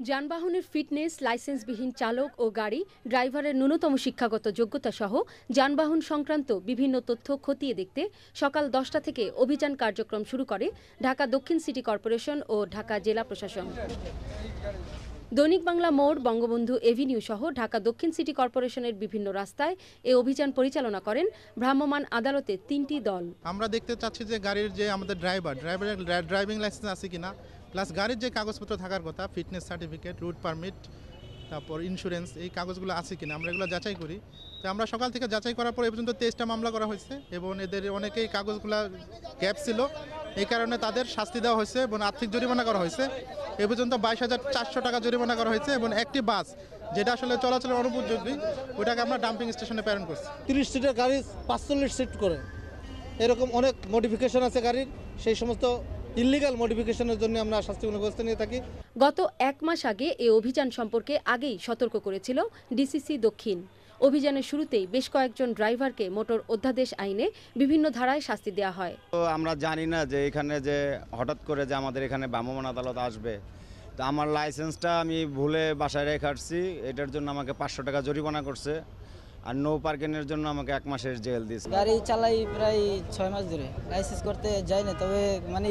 যানবাহনের ফিটনেস, লাইসেন্সবিহীন চালক ও গাড়ি ড্রাইভারের ন্যূনতম শিক্ষাগত যোগ্যতা সহ যানবাহন সংক্রান্ত বিভিন্ন তথ্য খতিয়ে দেখতে সকাল 10টা থেকে অভিযান কার্যক্রম শুরু করে ঢাকা দক্ষিণ সিটি কর্পোরেশন ও ঢাকা জেলা প্রশাসন। দৈনিক বাংলা মোড়, বঙ্গবন্ধু এভিনিউ সহ ঢাকা দক্ষিণ সিটি কর্পোরেশনের বিভিন্ন রাস্তায় এ অভিযান পরিচালনা করেন ভ্রাম্যমাণ আদালতের 3টি দল। আমরা দেখতে চাচ্ছি যে গাড়ির যে আমাদের ড্রাইভারের ড্রাইভিং লাইসেন্স আছে কিনা, প্লাস গাড়ির যে কাগজপত্র থাকার কথা, ফিটনেস সার্টিফিকেট, রুট পারমিট, তারপর ইন্স্যুরেন্স, এই কাগজগুলো আছে কিনা আমরা এগুলো যাচাই করি। তো আমরা সকাল থেকে যাচাই করার পর এ পর্যন্ত 23টা মামলা করা হয়েছে এবং এদের অনেকেই কাগজগুলো গ্যাপ ছিল, এই কারণে তাদের শাস্তি দেওয়া হয়েছে এবং আর্থিক জরিমানা করা হয়েছে। এ পর্যন্ত 22,400 টাকা জরিমানা করা হয়েছে এবং একটি বাস যেটা আসলে চলাচলের অনুপযোগী ওইটাকে আমরা ডাম্পিং স্টেশনে প্রেরণ করছি। 30 সিটের গাড়ি 45 সিট করে, এরকম অনেক মডিফিকেশন আছে গাড়ির, সেই সমস্ত ইল্লিগাল মডিফিকেশনের জন্য আমরা শাস্তিমূলক ব্যবস্থা নিয়ে থাকি। গত 1 মাস আগে এ অভিযান সম্পর্কে আগেই সতর্ক করেছিল ডিসিসি দক্ষিণ। অভিযানের শুরুতেই বেশ কয়েকজন ড্রাইভারকে মোটর অধ্যাদেশ আইনে বিভিন্ন ধারায় শাস্তি দেওয়া হয়। তো আমরা জানি না যে এখানে যে হঠাৎ করে যে আমাদের এখানে ভ্রাম্যমাণ আদালত আসবে, তো আমার লাইসেন্সটা আমি ভুলে বাসায় রেখে আসছি, এটার জন্য আমাকে 500 টাকা জরিমানা করছে, আর নো পার্কিংয়ের জন্য আমাকে 1 মাসের জেল দিয়েছে। গাড়ি চালাই প্রায় 6 মাস ধরে, লাইসেন্স করতে যাই না, তবে মানে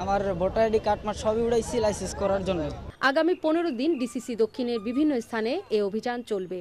আমার ভোটার আইডি কার্ড মার্ক সবই উড়াইছি লাইসেন্স করার জন্য। আগামী 15 দিন ডিসিসি দক্ষিণের বিভিন্ন স্থানে এ অভিযান চলবে।